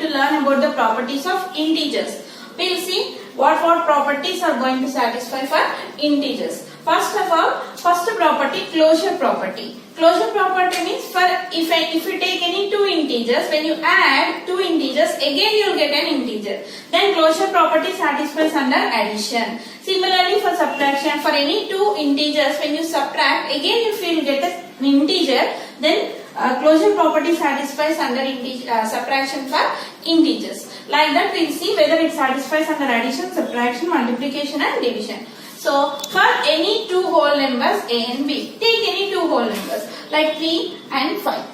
to learn about the properties of integers. We'll see what properties are going to satisfy for integers. First of all, first property, closure property. Closure property means for if you take any two integers, when you add two integers, again you will get an integer. Then closure property satisfies under addition. Similarly for subtraction, for any two integers, when you subtract, again if you will get an integer, then closure property satisfies under subtraction for integers. Like that we will see whether it satisfies under addition, subtraction, multiplication and division. So for any two whole numbers A and B, take any two whole numbers like 3 and 5.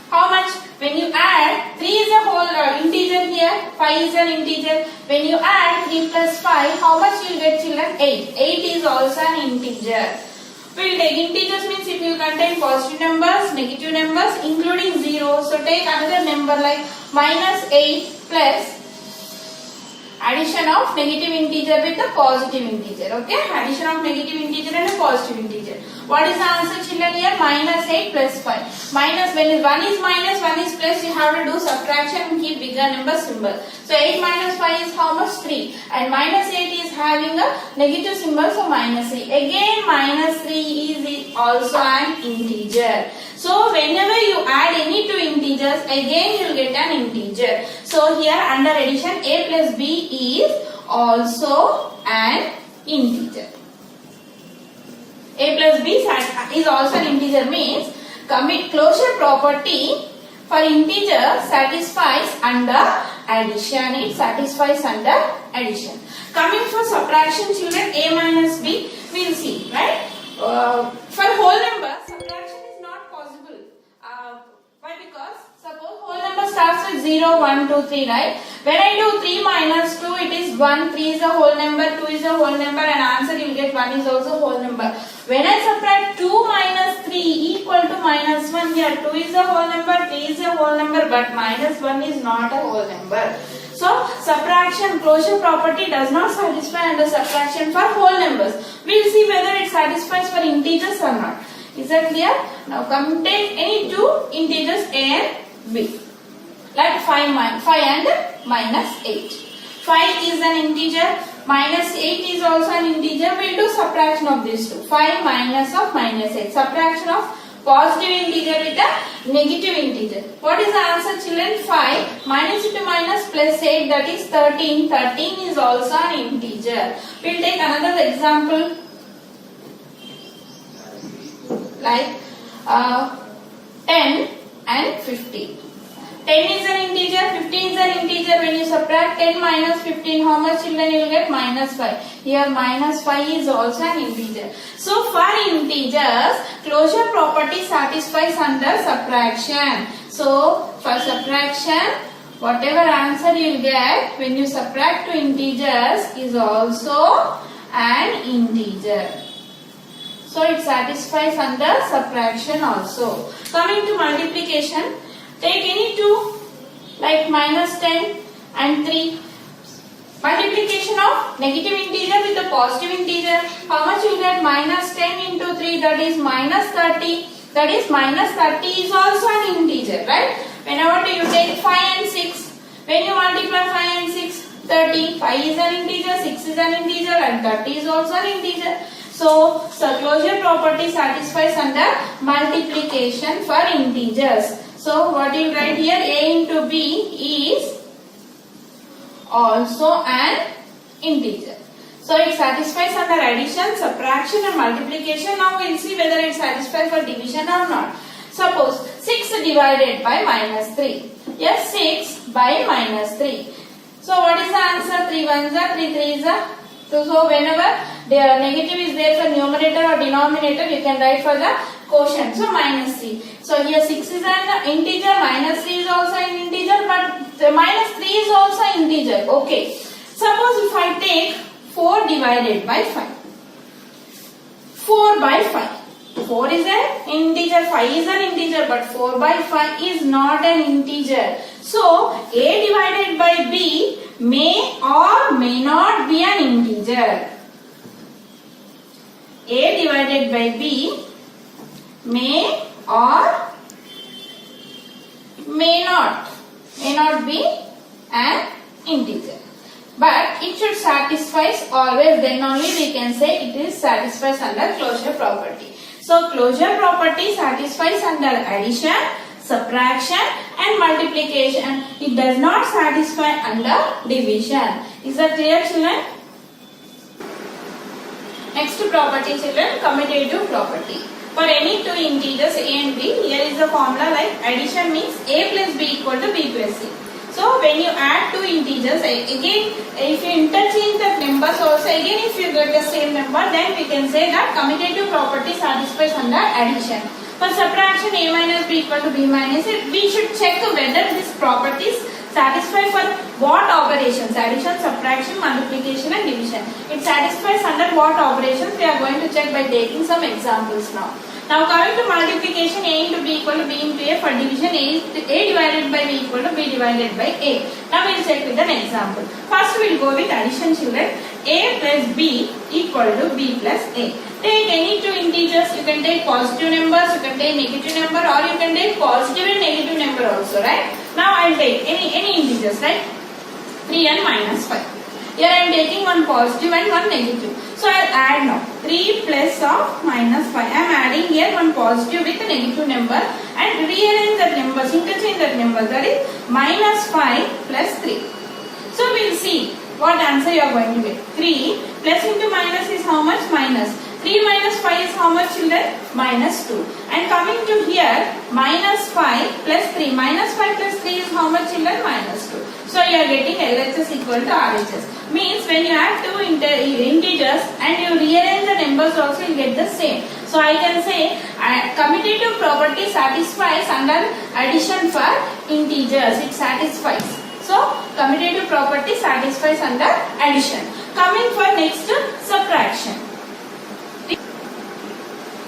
How much? When you add, 3 is a whole integer here, 5 is an integer. When you add 3 plus 5, how much you will get, children? 8. 8 is also an integer. We will take integers means it will contain positive numbers, negative numbers including 0. So take another number like minus 8 plus addition of negative integer with a positive integer. Okay, addition of negative integer and a positive integer. What is the answer, children? Here minus 8 plus 5. Minus, when 1 is minus, 1 is plus, you have to do subtraction and keep bigger number symbol. So 8 minus 5 is how much? 3. And minus 8 is having a negative symbol, so minus 3. Again minus 3 is also an integer. So whenever you add any two integers, again you will get an integer. So here under addition, A plus B is also an integer. A plus B is also an integer means closure property for integer satisfies under addition. It satisfies under addition. Coming for subtraction, children, A minus B, we will see, right? For whole number, subtraction is not possible. Why? Because suppose whole number starts with 0, 1, 2, 3, right? When I do 3 minus 2, it is 1, 3 is a whole number, 2 is a whole number, and answer you will get 1 is also whole number. When I subtract 2 minus 3 equal to minus 1, here 2 is a whole number, 3 is a whole number, but minus 1 is not a whole number. So subtraction closure property does not satisfy under subtraction for whole numbers. We will see whether it satisfies for integers or not. Is that clear? Now come take any two integers A and B. Like 5 and minus 8. 5 is an integer, minus 8 is also an integer. We will do subtraction of these two. 5 minus of minus 8. Subtraction of positive integer with a negative integer. What is the answer, children? 5 minus into minus plus 8, that is 13. 13 is also an integer. We will take another example like 10 and 15. 10 is an integer, 15 is an integer. When you subtract 10 minus 15, how much, children, you will get? Minus 5. Here minus 5 is also an integer. So for integers, closure property satisfies under subtraction. So for subtraction, whatever answer you will get when you subtract two integers is also an integer. So it satisfies under subtraction also. Coming to multiplication, take any two like minus 10 and 3. Multiplication of negative integer with a positive integer. How much you get? Minus 10 into 3, that is minus 30. That is minus 30 is also an integer, right? Whenever you take 5 and 6, when you multiply 5 and 6, 30. 5 is an integer, 6 is an integer and 30 is also an integer. So closure property satisfies under multiplication for integers. So what you write here, A into B is also an integer. So it satisfies under addition, subtraction and multiplication. Now we will see whether it satisfies for division or not. Suppose 6 divided by minus 3. Yes, 6 by minus 3. So what is the answer? 3 ones are 3 3s are. So whenever the negative is there for numerator or denominator, you can write for the quotient. So minus 3. So here 6 is an integer, minus 3 is also an integer, but the minus 3 is also an integer. Okay. Suppose if I take 4 divided by 5. 4 by 5. 4 is an integer, 5 is an integer, but 4 by 5 is not an integer. So A divided by B may or may not be an integer. A divided by B may or may not be an integer. But it should satisfy always, then only we can say it is satisfies under closure property. So closure property satisfies under addition, subtraction and multiplication. It does not satisfy under division. Is that clear, children? Next property, children, commutative property. For any two integers a and b, here is the formula like addition means a plus b equal to b plus c. So when you add two integers, again if you interchange the numbers also, again if you get the same number, then we can say that commutative property satisfies under addition. For subtraction a minus b equal to b minus a, we should check whether these properties satisfy for what operations, addition, subtraction, multiplication and division. It satisfies under what operations, we are going to check by taking some examples now. Now coming to multiplication, a into b equal to b into a. For division, a divided by b equal to b divided by a. Now we will check with an example. First we will go with addition, children. A plus b equal to b plus a. Take any two integers, you can take positive numbers, you can take negative number, or you can take positive and negative number also, right? Now I will take any integers, right? 3 and minus 5. Here I am taking one positive and one negative. So I will add now. 3 plus of minus 5. I am adding here one positive with a negative number and rearrange the numbers, interchange the numbers. That is minus 5 plus 3. So we will see what answer you are going to get. 3 plus into minus is how much? Minus. 3 minus 5 is how much, children? Minus 2. And coming to here, minus 5 plus 3. Minus 5 plus 3 is how much, children? Minus 2. So you are getting LHS equal to RHS. Means when you add two integers and you rearrange the numbers also, you get the same. So I can say commutative property satisfies under addition for integers. It satisfies. So commutative property satisfies under addition. Coming for next subtraction.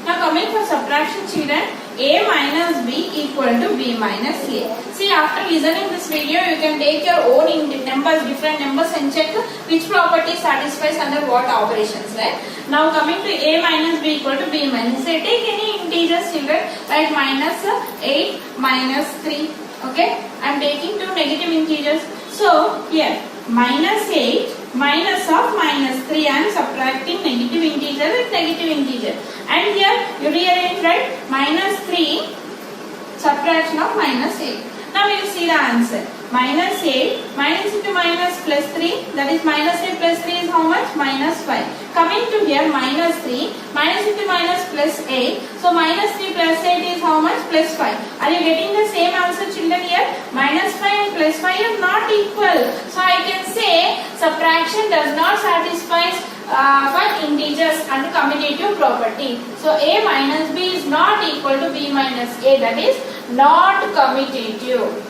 Now coming for subtraction, children, a minus b equal to b minus a. See, after listening this video, you can take your own numbers, different numbers and check which property satisfies under what operations, right? Now coming to a minus b equal to b minus a. Take any integers, children, like minus 8, minus 3. Okay, I am taking two negative integers. So here minus 8 minus of minus 3, I am subtracting negative integer with negative integer. And here you rearrange, right? Minus 3 subtraction of minus 8. Now we will see the answer. Minus 8 minus into minus plus 3, that is minus 8 plus 3 is how much? Minus 5. Coming to here minus 3 minus into minus plus 8. So minus 3 plus 8 is how much? Plus 5. Are you getting the same answer, children, here? Minus 5 and plus 5 are not equal. So I can say subtraction does not satisfy for integers under commutative property. So a minus b is not equal to b minus a. That is not commutative.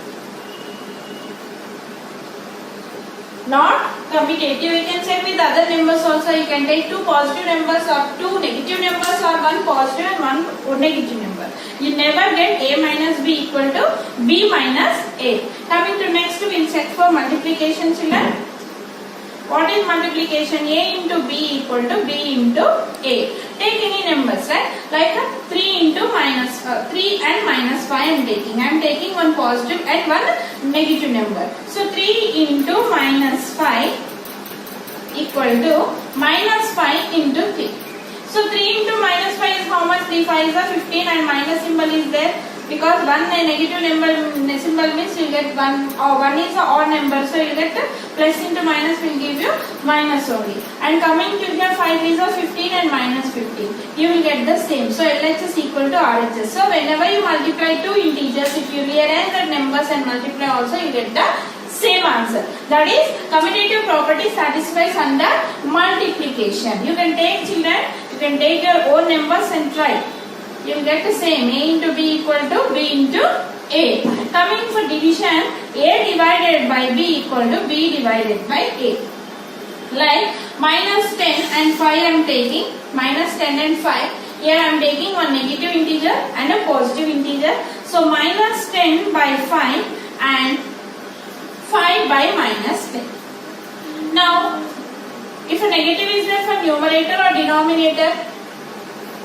Not commutative. You can check with other numbers also. You can take two positive numbers or two negative numbers or one positive and one negative number. You never get a minus b equal to b minus a. Coming to next, we will check for multiplication, children. What is multiplication? A into b equal to b into a. Take any numbers, right? Like 3 into minus 3 and minus 5 I am taking. I am taking one positive and one negative number. So 3 into minus 5 equal to minus 5 into 3. So 3 into minus 5 is how much? 3 5 is 15 and minus symbol is there. Because one negative number symbol means you get one, or one is an odd number, so you get plus into minus will give you minus only. And coming to here 5 is a 15 and minus 15, you will get the same. So LHS equal to RHS. So whenever you multiply two integers, if you rearrange the numbers and multiply also, you get the same answer. That is commutative property satisfies under multiplication. You can take, children, you can take your own numbers and try. You will get the same. A into b equal to b into a. Coming for division, a divided by b equal to b divided by a. Like minus 10 and 5 I am taking. Minus 10 and 5. Here I am taking one negative integer and a positive integer. So minus 10 by 5 and 5 by minus 10. Now, if a negative is there for numerator or denominator,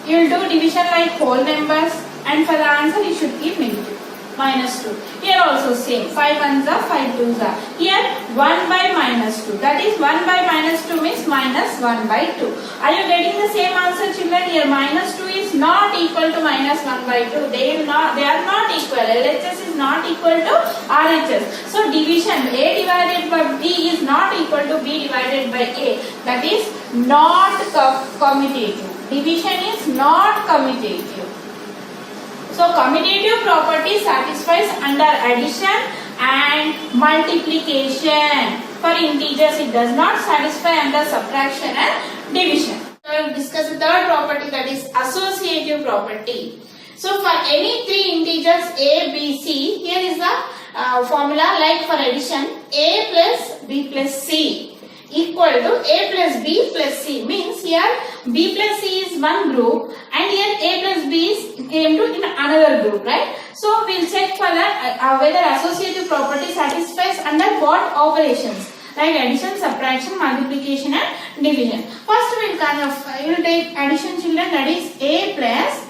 you will do division like whole numbers, and for the answer you should keep negative. minus 2. Here also same. 5 ones are 5 twos are. Here 1 by minus 2. That is 1 by minus 2 means minus 1 by 2. Are you getting the same answer, children? Here minus 2 is not equal to minus 1 by 2. They are not equal. LHS is not equal to RHS. So division A divided by B is not equal to B divided by A. That is not commutative. Division is not commutative. So commutative property satisfies under addition and multiplication. For integers it does not satisfy under subtraction and division. So I will discuss the third property, that is associative property. So for any three integers A, B, C, here is the formula like for addition. A plus B plus C equal to A plus B plus C, means here B plus C is one group and here A plus B is came to in another group, right? So we will check for that whether associative property satisfies under what operations like addition, subtraction, multiplication and division. First we will take addition, children, that is A plus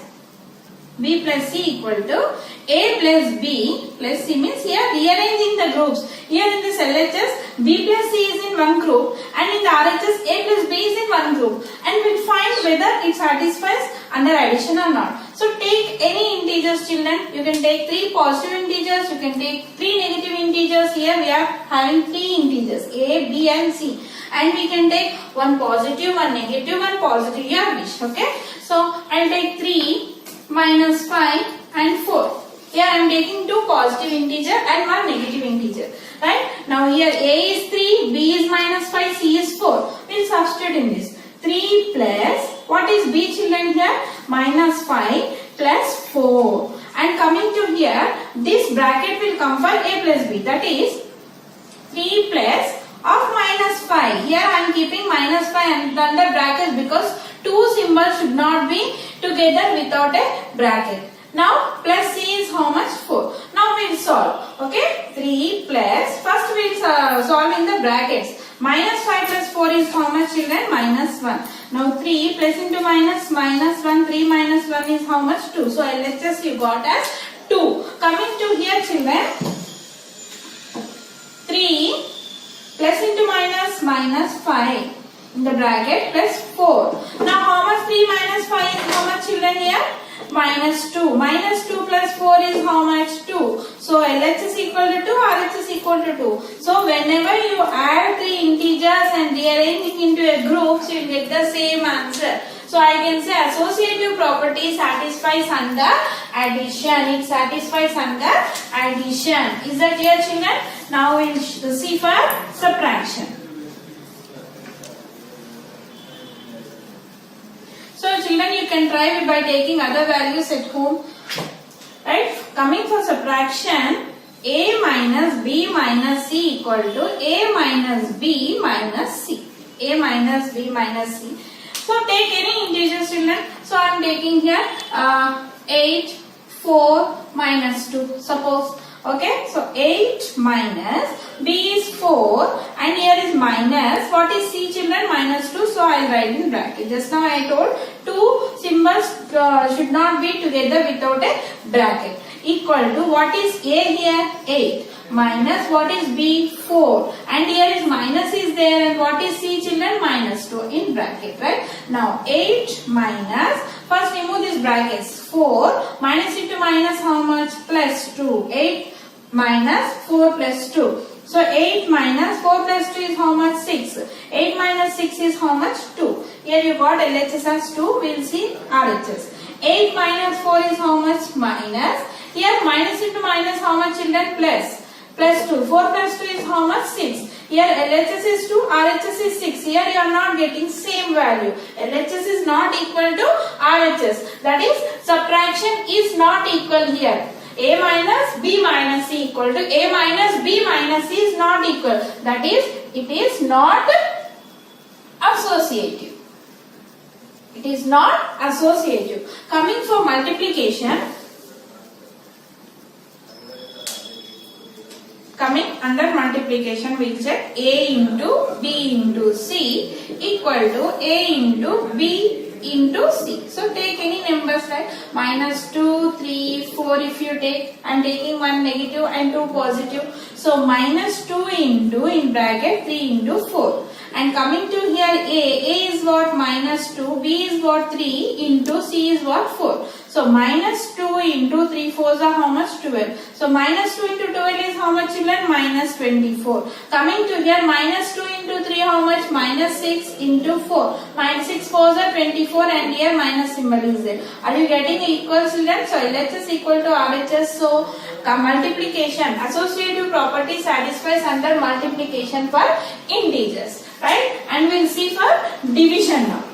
B plus C equal to A plus B plus C, means here rearranging the groups. Here in this LHS B plus C is in one group and in the RHS A plus B is in one group, and we will find whether it satisfies under addition or not. So take any integers, children. You can take 3 positive integers, you can take 3 negative integers. Here we are having 3 integers A, B and C, and we can take one positive, one negative, one positive, your wish. Okay, so I will take 3 minus 5 and 4. Here I am taking 2 positive integer and 1 negative integer. Right? Now here A is 3, B is minus 5, C is 4. We will substitute in this. 3 plus, what is B, children, here? Minus 5 plus 4. And coming to here, this bracket will come for A plus B. That is 3 plus of minus 5. Here I am keeping minus 5 under brackets because 2 symbols should not be together without a bracket. Now plus C is how much? 4. Now we will solve. Okay, 3 plus, first we will solve in the brackets. Minus 5 plus 4 is how much, children? Minus 1. Now 3 plus into minus 1, 3 minus 1 is how much? 2. So LHS you got as 2. Coming to here, children, 3 plus into minus 5 in the bracket plus 4. Now how much 3 minus 5 is how much, children, here? Minus 2. Minus 2 plus 4 is how much? 2. So LHS equal to 2, RHS equal to 2. So whenever you add 3 integers and rearrange it into a group, you will get the same answer. So I can say associative property satisfies under addition. It satisfies under addition. Is that clear, children? Now we will see for subtraction. So children, you can try it by taking other values at home. Right? Coming for subtraction, A minus B minus C equal to A minus B minus C. A minus B minus C. So take any integers, children. So I am taking here 8, 4 minus 2. Suppose. Okay, so 8 minus B is 4 and here is minus, what is C, children? Minus 2, so I will write in bracket. Just now I told 2 symbols should not be together without a bracket. Equal to, what is A here? 8 minus, what is B? 4 and here is minus is there, and what is C, children? Minus 2 in bracket, right? Now 8 minus, first remove these brackets, 4 minus into minus how much? Plus 2. 8 minus 4 plus 2. So 8 minus 4 plus 2 is how much? 6. 8 minus 6 is how much? 2. Here you got LHS as 2. We will see RHS. 8 minus 4 is how much? Minus. Here minus into minus how much, children? Plus. Plus 2. 4 plus 2 is how much? 6. Here LHS is 2, RHS is 6. Here you are not getting same value. LHS is not equal to RHS. That is, subtraction is not equal here. A minus B minus C equal to A minus B minus C is not equal. That is, it is not associative. It is not associative. Coming for multiplication. Coming under multiplication, we will check A into B into C equal to A into B into C. So take any numbers like minus 2, 3, 4 if you take. I am taking one negative and two positive. So minus 2 into in bracket 3 into 4. And coming to here A is what? Minus 2, B is what? 3 into C is what? 4. So minus 2 into 3 4s are how much? 12. So minus 2 into 12 is how much children? Minus 24. Coming to here minus 2 into 3 how much? Minus 6 into 4. Minus 6 4s are 24 and here minus symbol is there. Are you getting equal children? So LHS equal to RHS. So multiplication, associative property satisfies under multiplication for integers. Right? And we will see for division now.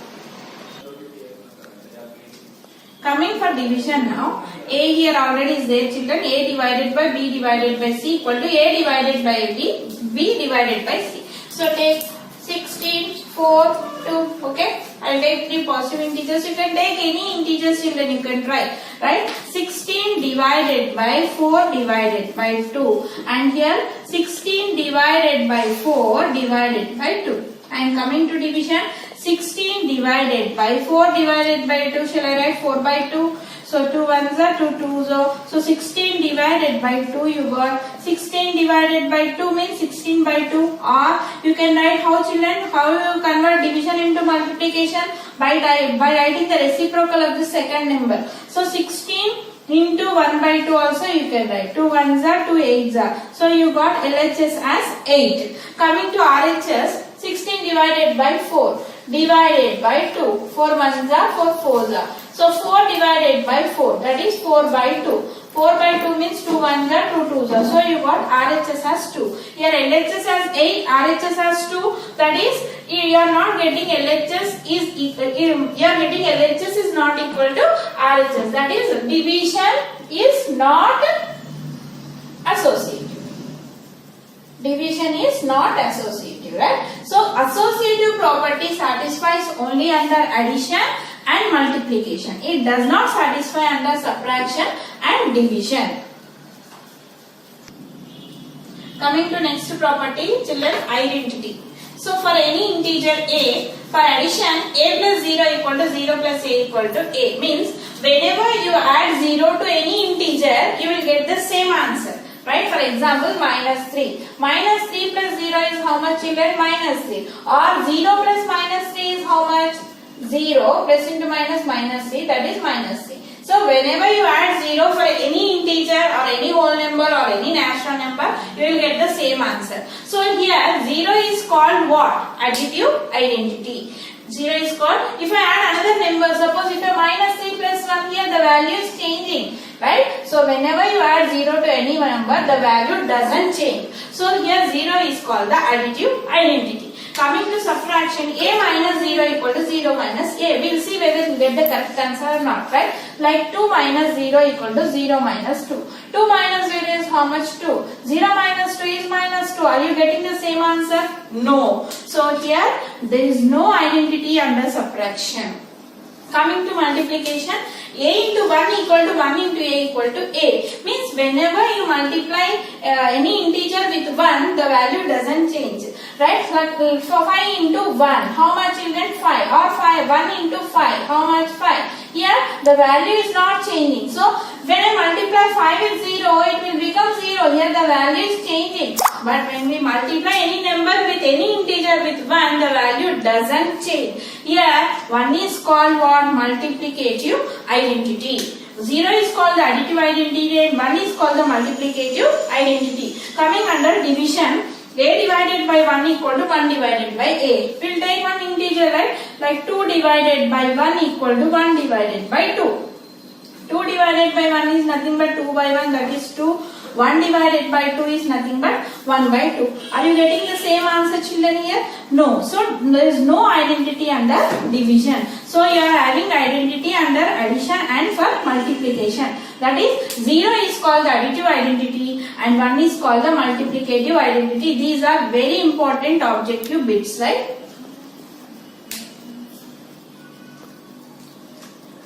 Coming for division now, A here already is there children. A divided by B divided by C equal to A divided by B divided by C. So take 16, 4, 2, okay. I will take three positive integers. You can take any integers children, you can try. Right? 16 divided by 4 divided by 2. And here 16 divided by 4 divided by 2. I am coming to division. 16 divided by 4 divided by 2. Shall I write 4 by 2? So 2 ones are 2 twos are. So 16 divided by 2 you got. 16 divided by 2 means 16 by 2. Or you can write how children? How you convert division into multiplication? By writing the reciprocal of the second number. So 16 into 1 by 2 also you can write. 2 ones are 2 8s are. So you got LHS as 8. Coming to RHS, 16 divided by 4 divided by 2. 4 ones are 4 4s are. So 4 divided by 4, that is 4 by 2. 4 by 2 means 2 ones are 2 twos are. So you got RHS as 2. Here LHS as 8, RHS as 2. That is you are not getting LHS is equal. You are getting LHS is not equal to RHS. That is division is not associative. Division is not associative, right? So associative property satisfies only under addition and multiplication. It does not satisfy under subtraction and division. Coming to next property, children, identity. So for any integer A, for addition, A plus 0 equal to 0 plus A equal to A. Means whenever you add 0 to any integer, you will get the same answer. Right? For example, minus 3. Minus 3 plus 0 is how much children? Minus 3. Or 0 plus minus 3 is how much? 0 plus into minus minus 3, that is minus 3. So whenever you add 0 for any integer or any whole number or any natural number, you will get the same answer. So here 0 is called what? Additive identity. 0 is called, if I add another number, suppose if I minus 3 plus 1 here, the value is changing. Right? So whenever you add 0 to any number, the value doesn't change. So here 0 is called the additive identity. Coming to subtraction, A minus 0 equal to 0 minus A. We will see whether we get the correct answer or not. Right? Like 2 minus 0 equal to 0 minus 2. 2 minus 0 is how much? 2. 0 minus 2 is minus 2. Are you getting the same answer? No. So here there is no identity under subtraction. Coming to multiplication, A into 1 equal to 1 into A equal to A. Means whenever you multiply any integer with 1, the value doesn't change. Right? Like for 5 into 1, how much children? 5. Or 5, 1 into 5, how much? 5. Here the value is not changing. So when I multiply 5 with 0, it will become 0. Here the value is changing. But when we multiply any number with any integer with 1, the value doesn't change. Here 1 is called what? Multiplicative identity. 0 is called the additive identity and 1 is called the multiplicative identity. Coming under division, A divided by 1 equal to 1 divided by A. We will take one integer, right? Like 2 divided by 1 equal to 1 divided by 2. 2 divided by 1 is nothing but 2 by 1, that is 2. 1 divided by 2 is nothing but 1 by 2. Are you getting the same answer children here? No. So there is no identity under division. So you are having identity under addition and for multiplication. That is 0 is called the additive identity and 1 is called the multiplicative identity. These are very important objective bits, right?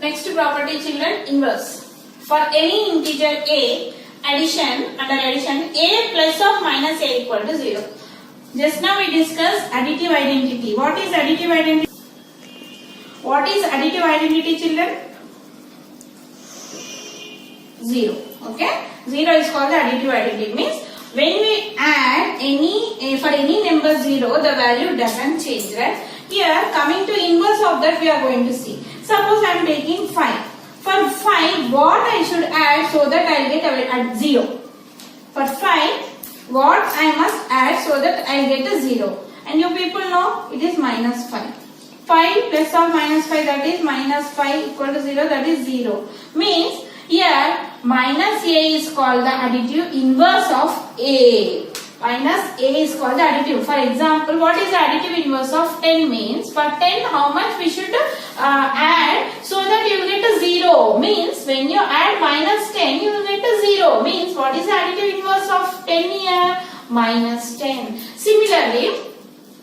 Next property children, inverse. For any integer A, addition, under addition, A plus or minus A equal to 0. Just now we discussed additive identity. What is additive identity? What is additive identity, children? 0. Okay, 0 is called the additive identity. Means when we add for any number 0, the value doesn't change, right? Here, coming to inverse of that, we are going to see. Suppose I am taking 5. For 5, what I should add so that I get at 0? For 5, what I must add so that I get a 0? And you people know it is minus 5. 5 plus or minus 5, that is minus 5 equal to 0, that is 0. Means here minus a is called the additive inverse of a. Minus a is called the additive. For example, what is the additive inverse of 10 means? For 10, how much we should add so that you will get a 0? Means when you add minus 10, you will get a 0. Means what is the additive inverse of 10 here? Minus 10. Similarly,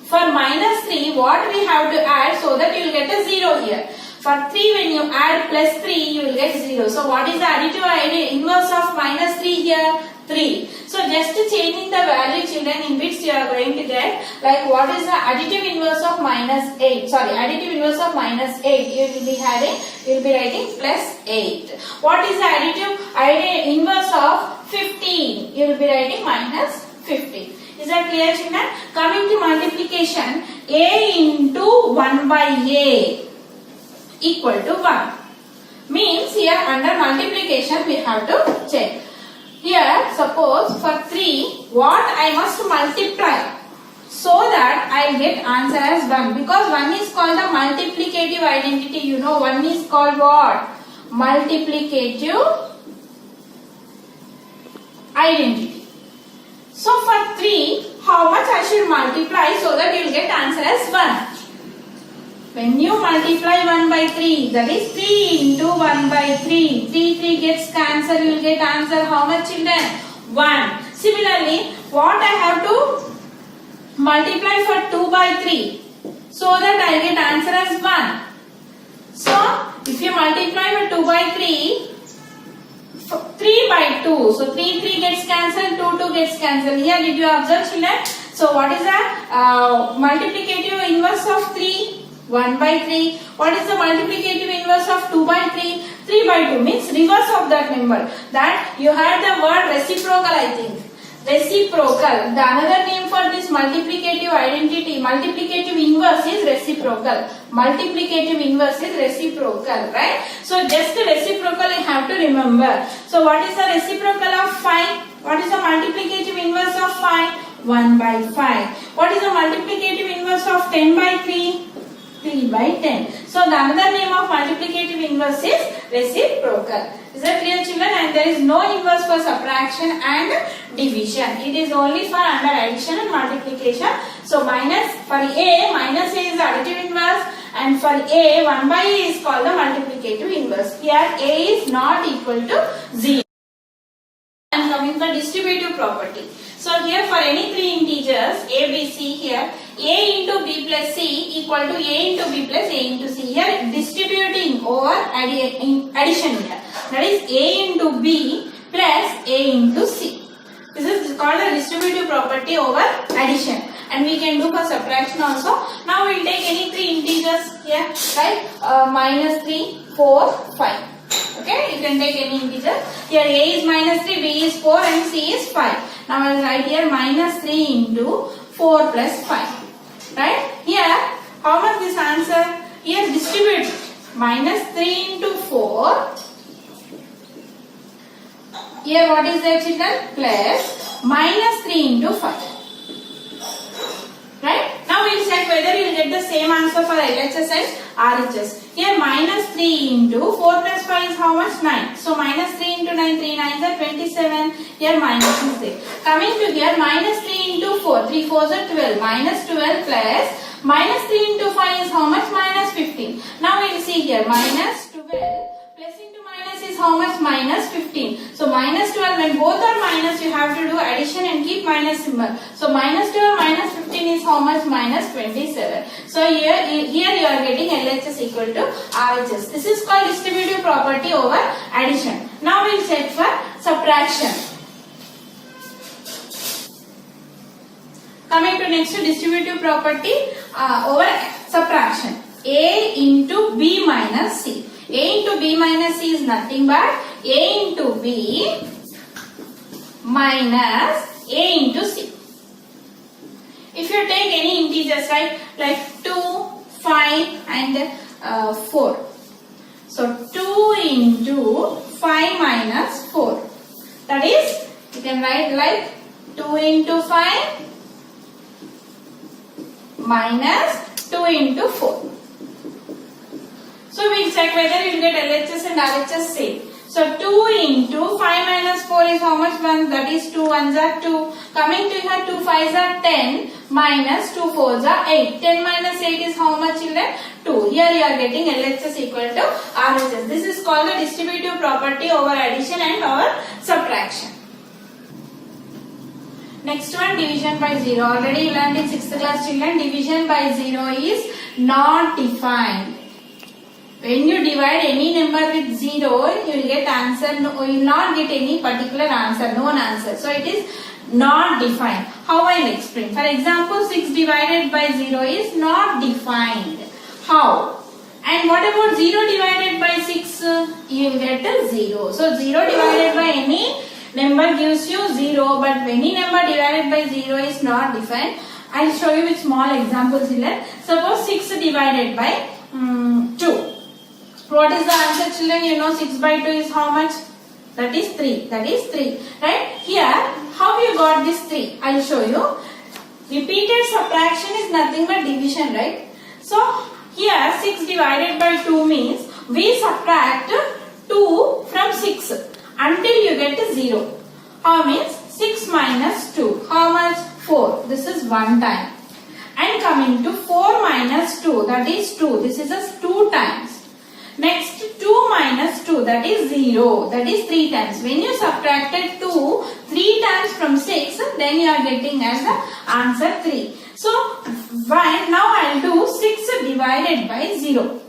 for minus 3, what we have to add so that you will get a 0 here? For 3, when you add plus 3, you will get 0. So what is the additive inverse of minus 3 here? 3. So just changing the value, children, in bits you are going to get, like what is the additive inverse of minus 8? Sorry, additive inverse of minus 8. You will be having, you will be writing plus 8. What is the additive inverse of 15? You will be writing minus 15. Is that clear, children? Coming to multiplication, a into 1 by a equal to 1. Means here under multiplication we have to check. Here suppose for 3, what I must multiply so that I get answer as 1. Because 1 is called the multiplicative identity. You know 1 is called what? Multiplicative identity. So for 3, how much I should multiply so that you will get answer as 1? When you multiply 1 by 3, that is 3 into 1 by 3. 3 gets cancelled, you will get answer how much, children? 1. Similarly, what I have to multiply for 2 by 3 so that I get answer as 1. So, if you multiply for 2 by 3, 3 by 2. So, 3 gets cancelled, 2 gets cancelled. Here, did you observe, children? So, what is the multiplicative inverse of 3? 1 by 3. What is the multiplicative inverse of 2 by 3? 3 by 2 means reverse of that number. That you had the word reciprocal, I think. Reciprocal. The another name for this multiplicative identity, multiplicative inverse is reciprocal. Multiplicative inverse is reciprocal, right? So just the reciprocal you have to remember. So what is the reciprocal of 5? What is the multiplicative inverse of 5? 1 by 5. What is the multiplicative inverse of 10 by 3? 3 by 10. So the another name of multiplicative inverse is reciprocal. Is that clear, children? And there is no inverse for subtraction and division. It is only for under addition and multiplication. So minus for a, minus a is the additive inverse, and for a, 1 by a is called the multiplicative inverse. Here a is not equal to 0. And coming for distributive property. So here for any 3 integers a, b, c, here a into b plus c equal to a into b plus a into c. Here distributing over addition here. That is a into b plus a into c. This is called a distributive property over addition. And we can do for subtraction also. Now we will take any 3 integers here, right? Minus 3, 4, 5. Okay, you can take any integer. Here a is minus 3, b is 4 and c is 5. Now I will write here minus 3 into 4 plus 5. Right? Here, how much this answer? Here distribute minus 3 into 4. Here what is that, children? Plus minus 3 into 5. Right? Now we will check whether you will get the same answer for LHS and RHS. Here minus 3 into 4 plus 5 is how much? 9. So minus 3 into 9, 3 9s are 27. Here minus is there. Coming to here minus 3 into 4, 3 4s are 12. Minus 12 plus minus 3 into 5 is how much? Minus 15. Now we will see here minus 12 plus into minus is how much? Minus 15. So minus 12, when both are minus you have to do addition and keep minus symbol. So minus 12 minus 15 is how much? Minus 27. So here you are getting LHS equal to RHS. This is called distributive property over addition. Now we will check for subtraction. Coming to next to distributive property over subtraction. A into B minus C. A into B minus C is nothing but A into B minus A into C. If you take any integers, right, like 2, 5 and 4. So 2 into 5 minus 4. That is, you can write like 2 into 5 minus 2 into 4. So we will check whether you will get LHS and RHS same. So 2 into 5 minus 4 is how much? 1, that is 2 1s are 2. Coming to here 2 5s are 10 minus 2 4s are 8. 10 minus 8 is how much, children? 2. Here you are getting LHS equal to RHS. This is called the distributive property over addition and over subtraction. Next one, division by 0. Already you learned in 6th class, children. Division by 0 is not defined. When you divide any number with 0, you will get answer. No, you will not get any particular answer, known answer. So it is not defined. How I will explain? For example, 6 divided by 0 is not defined. How? And what about 0 divided by 6? You will get a 0. So 0 divided by any number gives you 0, but any number divided by 0 is not defined. I will show you with small examples here. Suppose 6 divided by 2. What is the answer, children? You know 6 by 2 is how much? That is 3. That is 3. Right? Here, how you got this 3? I will show you. Repeated subtraction is nothing but division, right? So, here 6 divided by 2 means we subtract 2 from 6 until you get 0. How means 6 minus 2. How much? 4. This is one time. And coming to 4 minus 2, that is 2. This is just 2 times. Next 2 minus 2, that is 0. That is 3 times. When you subtracted 2 3 times from 6, then you are getting as the answer 3. So, now I will do 6 divided by 0.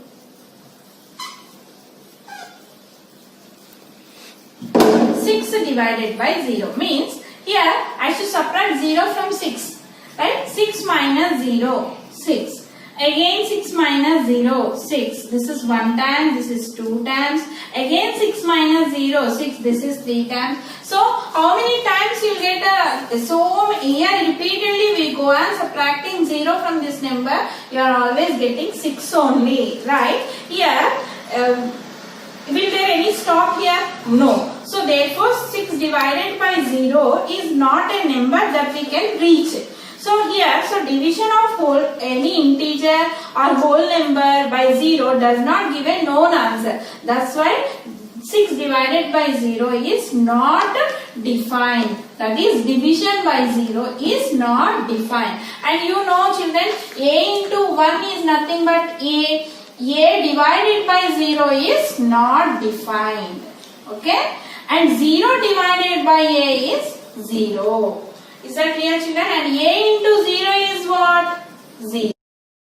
6 divided by 0 means here I should subtract 0 from 6. Right? 6 minus 0, 6. Again 6 minus 0, 6. This is 1 time, this is 2 times. Again 6 minus 0, 6. This is 3 times. So, how many times you get here repeatedly we go on subtracting 0 from this number. You are always getting 6 only. Right? Here, will there any stop here? No. So, therefore 6 divided by 0 is not a number that we can reach. So here, division of any integer or whole number by 0 does not give a known answer. That's why 6 divided by 0 is not defined. That is, division by 0 is not defined. And you know, children, A into 1 is nothing but A. A divided by 0 is not defined. Okay? And 0 divided by A is 0. Is that clear, children? And A into 0 is what? 0.